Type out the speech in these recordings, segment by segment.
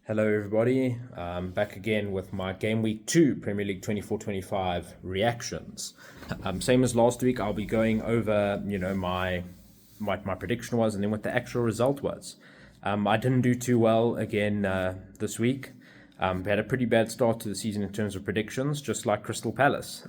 Hello, everybody. Back again with my Game Week 2 Premier League 24-25 reactions. Same as last week, I'll be going over, my what my prediction was and then what the actual result was. I didn't do too well again this week. We had a pretty bad start to the season in terms of predictions, just like Crystal Palace,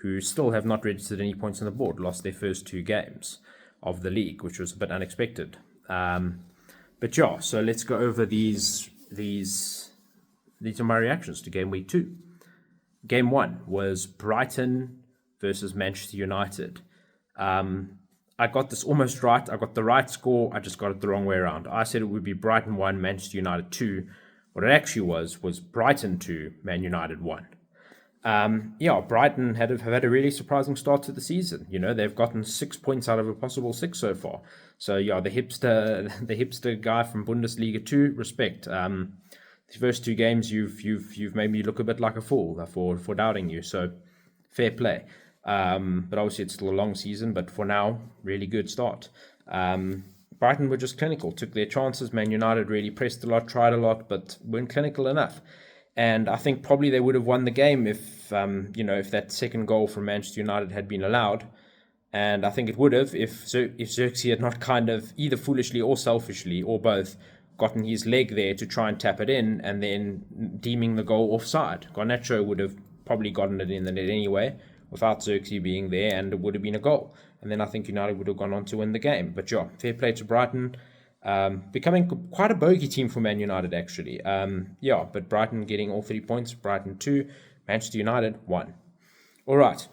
who still have not registered any points on the board, lost their first two games of the league, which was a bit unexpected. But yeah, so let's go over these are my reactions to game week 2. Game 1 was Brighton versus Manchester United. I got this almost right. I got the right score. I just got it the wrong way around. I said it would be Brighton 1, Manchester United 2. What it actually was Brighton 2, Man United 1. Brighton have had a really surprising start to the season. They've gotten 6 points out of a possible 6 so far. So the hipster guy from Bundesliga 2, respect. The first two games you've made me look a bit like a fool for doubting you. So fair play. But obviously it's still a long season. But for now, really good start. Brighton were just clinical, took their chances. Man United really pressed a lot, tried a lot, but weren't clinical enough. And I think probably they would have won the game if that second goal from Manchester United had been allowed. And I think it would have if Xerxes had not kind of either foolishly or selfishly or both gotten his leg there to try and tap it in and then deeming the goal offside. Garnacho would have probably gotten it in the net anyway without Xerxes being there, and it would have been a goal. And then I think United would have gone on to win the game. But yeah, fair play to Brighton. Becoming quite a bogey team for Man United, actually. But Brighton getting all 3 points. Brighton 2, Manchester United 1. All right.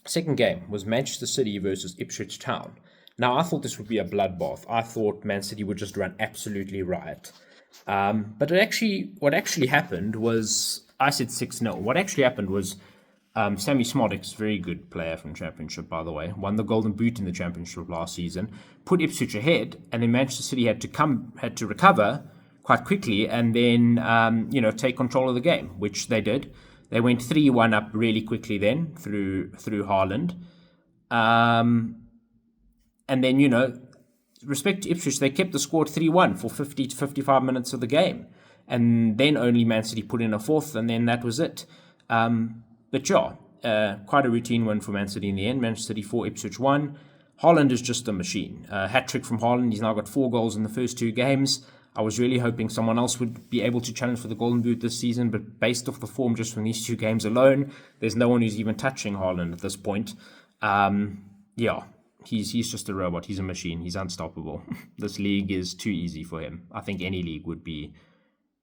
Second game was Manchester City versus Ipswich Town. Now, I thought this would be a bloodbath. I thought Man City would just run absolutely riot. But what actually happened was, I said 6-0. What actually happened was Sammy Smodic's very good player from Championship, by the way, won the Golden Boot in the Championship last season, put Ipswich ahead, and then Manchester City had to recover quite quickly and then take control of the game, which they did. They went 3-1 up really quickly then through Haaland. And then, respect to Ipswich, they kept the score at 3-1 for 50 to 55 minutes of the game. And then only Man City put in a fourth, and then that was it. But quite a routine win for Man City in the end. Manchester City 4, Ipswich 1. Haaland is just a machine. Hat-trick from Haaland. He's now got 4 goals in the first 2 games. I was really hoping someone else would be able to challenge for the Golden Boot this season, but based off the form just from these 2 games alone, there's no one who's even touching Haaland at this point. He's just a robot. He's a machine. He's unstoppable. This league is too easy for him. I think any league would be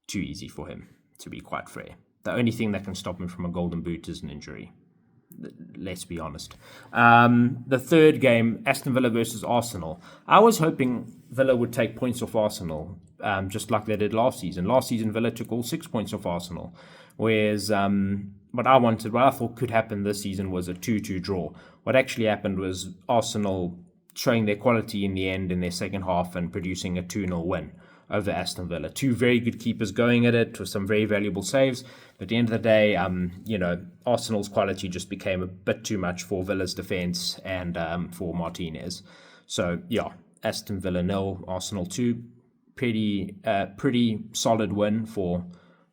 too easy for him, to be quite fair. The only thing that can stop him from a Golden Boot is an injury. Let's be honest. The third game, Aston Villa versus Arsenal. I was hoping Villa would take points off Arsenal, just like they did last season. Last season, Villa took all 6 points off Arsenal. Whereas what I thought could happen this season was a 2-2 draw. What actually happened was Arsenal showing their quality in the end in their second half and producing a 2-0 win over Aston Villa. 2 very good keepers going at it with some very valuable saves. But at the end of the day, Arsenal's quality just became a bit too much for Villa's defence and for Martinez. So, Aston Villa 0, Arsenal 2. Pretty solid win for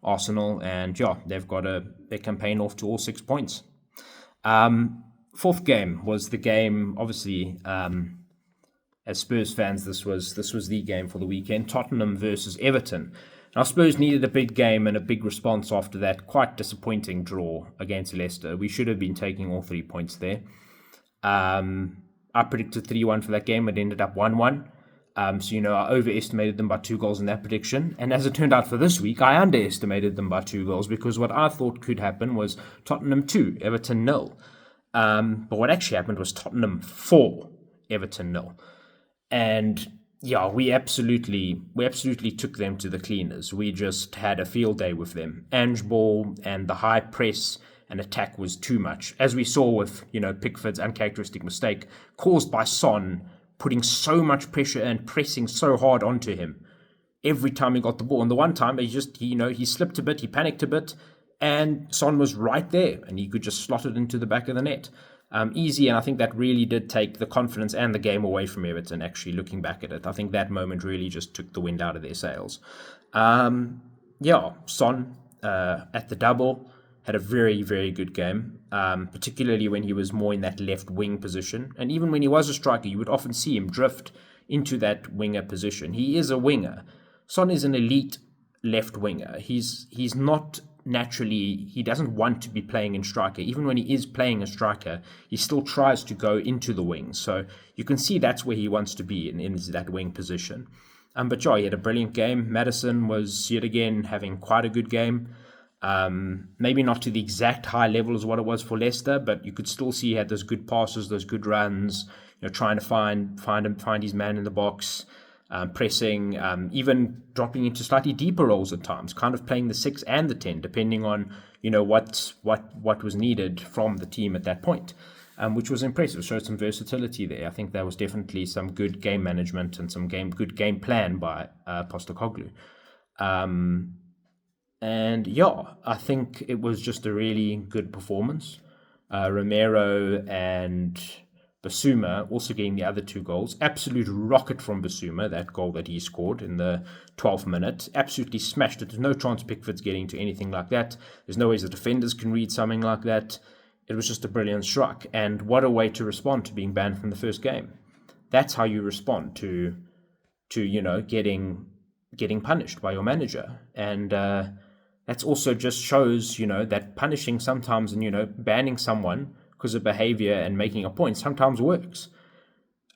Arsenal. And, they've got their campaign off to all 6 points. Fourth game was the game, obviously, as Spurs fans, this was the game for the weekend. Tottenham versus Everton. Now, Spurs needed a big game and a big response after that quite disappointing draw against Leicester. We should have been taking all 3 points there. I predicted 3-1 for that game. It ended up 1-1. I overestimated them by 2 goals in that prediction. And as it turned out for this week, I underestimated them by 2 goals because what I thought could happen was Tottenham 2, Everton 0. But what actually happened was Tottenham 4, Everton 0. And we absolutely took them to the cleaners. We just had a field day with them. Ange ball and the high press and attack was too much. As we saw with, Pickford's uncharacteristic mistake caused by Son putting so much pressure and pressing so hard onto him every time he got the ball. And the one time he slipped a bit, he panicked a bit, and Son was right there and he could just slot it into the back of the net. Easy, and I think that really did take the confidence and the game away from Everton, actually, looking back at it. I think that moment really just took the wind out of their sails. Yeah, Son at the double had a very, very good game, particularly when he was more in that left wing position. And even when he was a striker, you would often see him drift into that winger position. He is a winger. Son is an elite left winger. He's not naturally, he doesn't want to be playing in striker. Even when he is playing a striker, he still tries to go into the wings. So you can see that's where he wants to be in that wing position. But yeah, he had a brilliant game. Madison was yet again having quite a good game. Maybe not to the exact high level as what it was for Leicester, but you could still see he had those good passes, those good runs. Trying to find his man in the box, pressing, even dropping into slightly deeper roles at times, kind of playing the 6 and the 10, depending on what was needed from the team at that point. Which was impressive. Showed some versatility there. I think there was definitely some good game management and some good game plan by Postecoglou. And yeah, I think it was just a really good performance. Romero and Basuma also getting the other 2 goals. Absolute rocket from Basuma, that goal that he scored in the 12th minute. Absolutely smashed it. There's no chance Pickford's getting to anything like that. There's no ways the defenders can read something like that. It was just a brilliant strike. And what a way to respond to being banned from the first game. That's how you respond to getting punished by your manager. And that's also just shows, that punishing sometimes and, banning someone because of behavior and making a point sometimes works.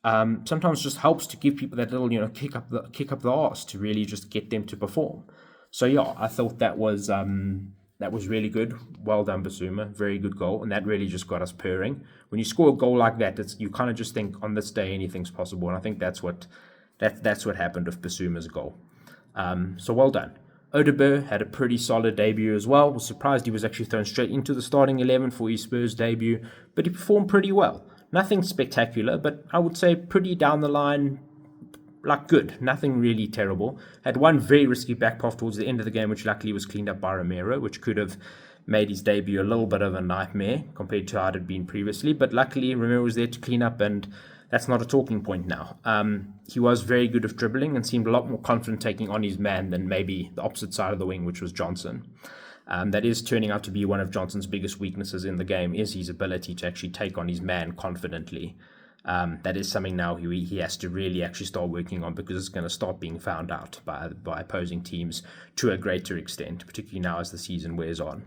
Sometimes just helps to give people that little, kick up the arse to really just get them to perform. So yeah, I thought that was really good. Well done, Basuma. Very good goal, and that really just got us purring. When you score a goal like that, you kind of just think on this day anything's possible, and I think that's what happened with Basuma's goal. So well done. Odegaard had a pretty solid debut as well. Was surprised he was actually thrown straight into the starting 11 for his Spurs debut, but he performed pretty well. Nothing spectacular, but I would say pretty down the line, like good. Nothing really terrible. Had one very risky back pass towards the end of the game, which luckily was cleaned up by Romero, which could have made his debut a little bit of a nightmare compared to how it had been previously. But luckily, Romero was there to clean up, and that's not a talking point now. He was very good at dribbling and seemed a lot more confident taking on his man than maybe the opposite side of the wing, which was Johnson. That is turning out to be one of Johnson's biggest weaknesses in the game, is his ability to actually take on his man confidently. That is something now he has to really actually start working on, because it's going to start being found out by opposing teams to a greater extent, particularly now as the season wears on,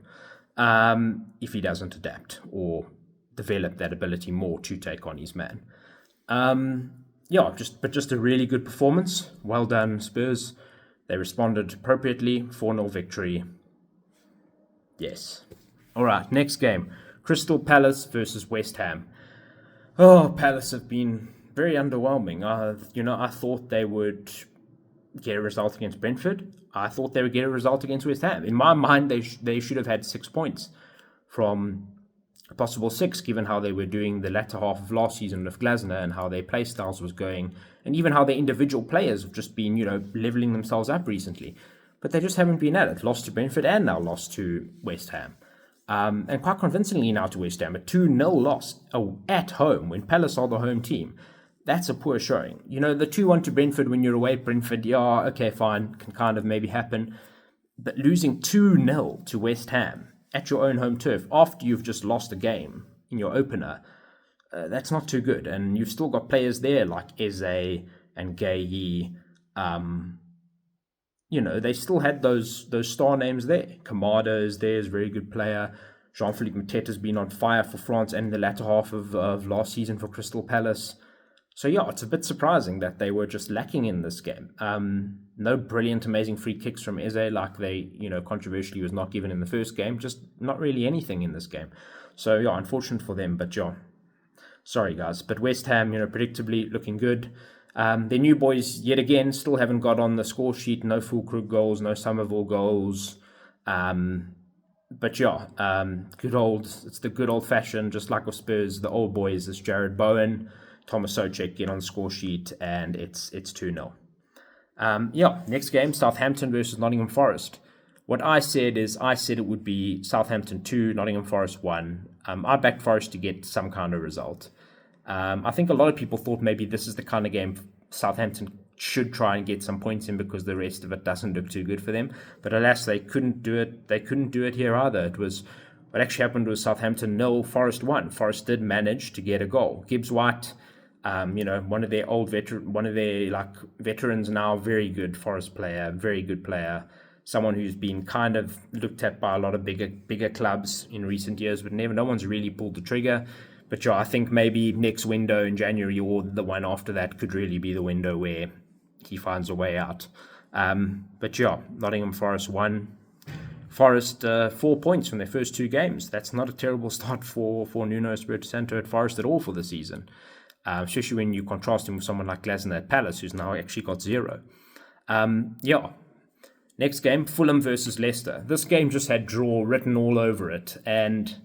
if he doesn't adapt or develop that ability more to take on his man. Just a really good performance. Well done, Spurs. They responded appropriately. 4-0 victory. Yes. All right, next game. Crystal Palace versus West Ham. Oh, Palace have been very underwhelming. I thought they would get a result against Brentford. I thought they would get a result against West Ham. In my mind, they should have had 6 points from a possible 6, given how they were doing the latter half of last season with Glasner and how their play styles was going, and even how their individual players have just been, leveling themselves up recently. But they just haven't been at it. Lost to Brentford and now lost to West Ham. And quite convincingly now to West Ham, a 2-0 loss at home when Palace are the home team. That's a poor showing. The 2-1 to Brentford when you're away at Brentford, yeah, okay, fine, can kind of maybe happen. But losing 2-0 to West Ham at your own home turf after you've just lost a game in your opener, that's not too good. And you've still got players there like Eze and Gueye. They still had those star names there. Kamada is there, is a very good player. Jean-Philippe Mateta's been on fire for France and in the latter half of last season for Crystal Palace. So yeah, it's a bit surprising that they were just lacking in this game. No brilliant, amazing free kicks from Eze like they, controversially was not given in the first game. Just not really anything in this game. So yeah, unfortunate for them, but yeah. Sorry guys. But West Ham, predictably looking good. Their new boys, yet again, still haven't got on the score sheet. No Fulkrug goals, no Somerville goals. But yeah, it's the good old fashioned, just like with Spurs, the old boys, it's Jared Bowen, Thomas Soucek get on the score sheet, and it's 2-0. Next game, Southampton versus Nottingham Forest. What I said it would be Southampton 2, Nottingham Forest 1. I backed Forest to get some kind of result. I think a lot of people thought maybe this is the kind of game Southampton should try and get some points in because the rest of it doesn't look too good for them. But alas, they couldn't do it. They couldn't do it here either. It was what actually happened was Southampton 0, Forest 1. Forest did manage to get a goal. Gibbs White, one of their veterans now, very good Forest player, very good player. Someone who's been kind of looked at by a lot of bigger clubs in recent years, but no one's really pulled the trigger. But yeah, I think maybe next window in January or the one after that could really be the window where he finds a way out. But yeah, Nottingham Forest won. Forest 4 points from their first 2 games. That's not a terrible start for Nuno Espirito Santo at Forest at all for the season, especially when you contrast him with someone like Glasner at Palace, who's now actually got 0. Next game, Fulham versus Leicester. This game just had draw written all over it, and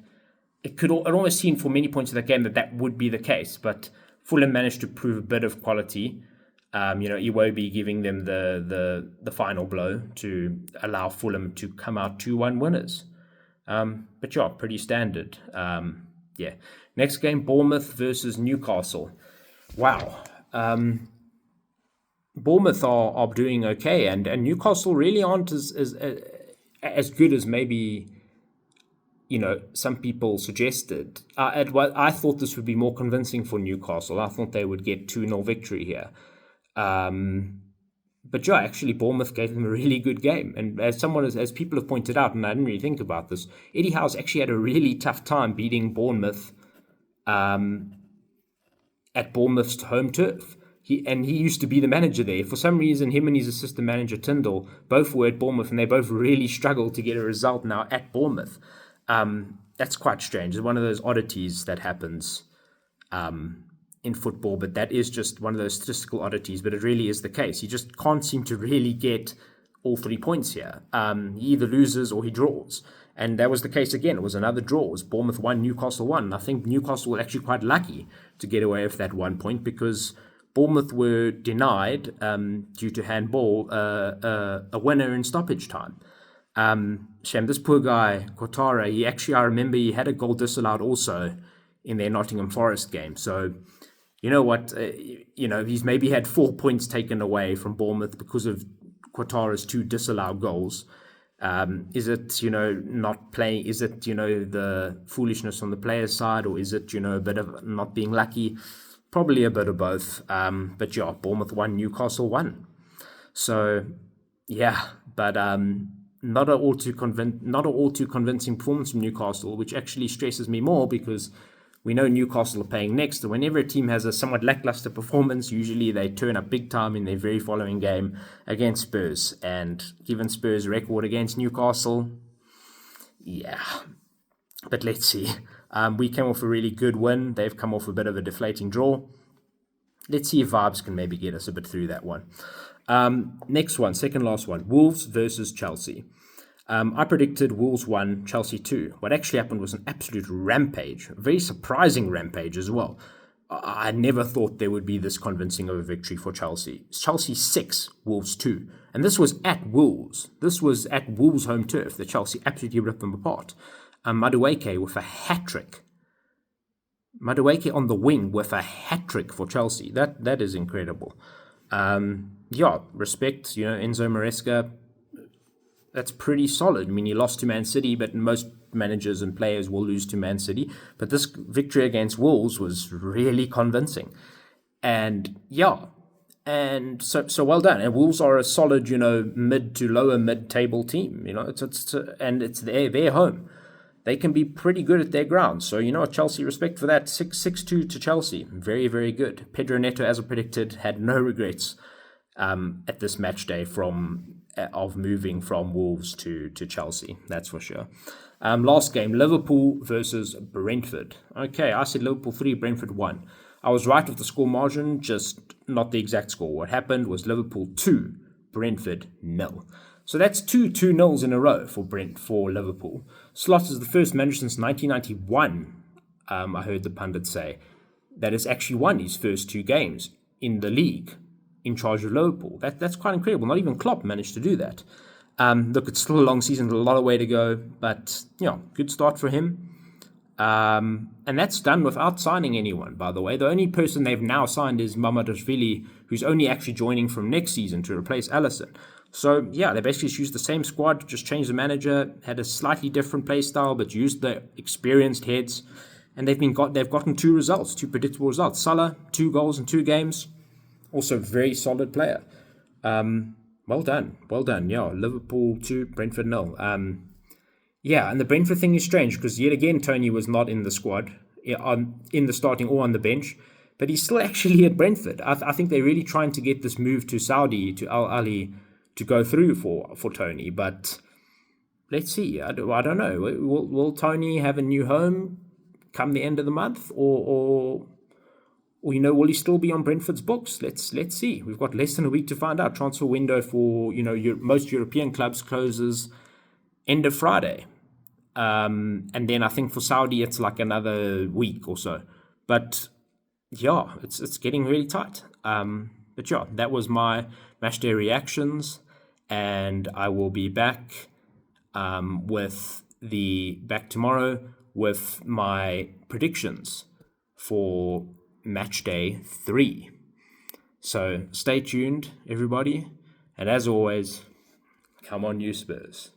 it almost seemed for many points of that game that would be the case, but Fulham managed to prove a bit of quality. Iwobi giving them the final blow to allow Fulham to come out 2-1 winners. But yeah, pretty standard. Next game, Bournemouth versus Newcastle. Wow. Bournemouth are doing okay, and Newcastle really aren't as good as maybe some people suggested. I thought this would be more convincing for Newcastle. I thought they would get 2-0 victory here. But yeah, actually Bournemouth gave them a really good game. And as people have pointed out, and I didn't really think about this, Eddie Howe's actually had a really tough time beating Bournemouth at Bournemouth's home turf. He used to be the manager there. For some reason, him and his assistant manager Tyndall both were at Bournemouth, and they both really struggled to get a result now at Bournemouth. That's quite strange. It's one of those oddities that happens in football, but that is just one of those statistical oddities, but it really is the case. He just can't seem to really get all 3 points here. He either loses or he draws. And that was the case again. It was another draw. It was Bournemouth 1, Newcastle 1. And I think Newcastle were actually quite lucky to get away with that 1 point because Bournemouth were denied, due to handball, a winner in stoppage time. Shame, this poor guy, Kotara, I remember he had a goal disallowed also in their Nottingham Forest game. So, you know what, he's maybe had 4 points taken away from Bournemouth because of Kotara's 2 disallowed goals. Is it, not playing? Is it, the foolishness on the player's side, or is it, a bit of not being lucky? Probably a bit of both. But yeah, Bournemouth 1, Newcastle 1. So, yeah, but not an all too convincing performance from Newcastle, which actually stresses me more because we know Newcastle are playing next. And whenever a team has a somewhat lackluster performance, usually they turn up big time in their very following game against Spurs. And given Spurs' record against Newcastle, yeah. But let's see. We came off a really good win. They've come off a bit of a deflating draw. Let's see if vibes can maybe get us a bit through that one. Next one, second last one, Wolves versus Chelsea. I predicted Wolves 1, Chelsea 2. What actually happened was an absolute rampage, a very surprising rampage as well. I never thought there would be this convincing of a victory for Chelsea. Chelsea 6, Wolves 2. And this was at Wolves. This was at Wolves' home turf that Chelsea absolutely ripped them apart. Madueke with a hat-trick. Madueke on the wing with a hat-trick for Chelsea. That is incredible. Respect, Enzo Maresca. That's pretty solid. I mean, he lost to Man City, but most managers and players will lose to Man City. But this victory against Wolves was really convincing. And so well done. And Wolves are a solid, mid to lower mid-table team. It's their home. They can be pretty good at their ground. So, Chelsea, respect for that. 6-2 to Chelsea. Very, very good. Pedro Neto, as I predicted, had no regrets at this match day of moving from Wolves to Chelsea. That's for sure. Last game, Liverpool versus Brentford. Okay, I said Liverpool 3, Brentford 1. I was right with the score margin, just not the exact score. What happened was Liverpool 2, Brentford 0. So that's 2-0s in a row for Liverpool. Slot is the first manager since 1991, I heard the pundit say, that has actually won his first 2 games in the league in charge of Liverpool. That's quite incredible. Not even Klopp managed to do that. Look, it's still a long season, a lot of way to go, but, good start for him. And that's done without signing anyone, by the way. The only person they've now signed is Mamadashvili, who's only actually joining from next season to replace Allison. So, yeah, they basically just used the same squad, just changed the manager, had a slightly different play style, but used the experienced heads. And they've gotten 2 predictable results. Salah, 2 goals in 2 games. Also, very solid player. Well done. Yeah, Liverpool 2, Brentford 0. Yeah, and the Brentford thing is strange because yet again Tony was not in the squad, in the starting or on the bench, but he's still actually at Brentford. I think they're really trying to get this move to Saudi, to Al Ali, to go through for Tony. But let's see. I don't know. Will Tony have a new home come the end of the month, or will he still be on Brentford's books? Let's see. We've got less than a week to find out. Transfer window for most European clubs closes end of Friday. And then I think for Saudi it's like another week or so. But yeah, it's getting really tight. But yeah, that was my matchday reactions, and I will be back back tomorrow with my predictions for matchday 3. So stay tuned, everybody, and as always, come on, you Spurs.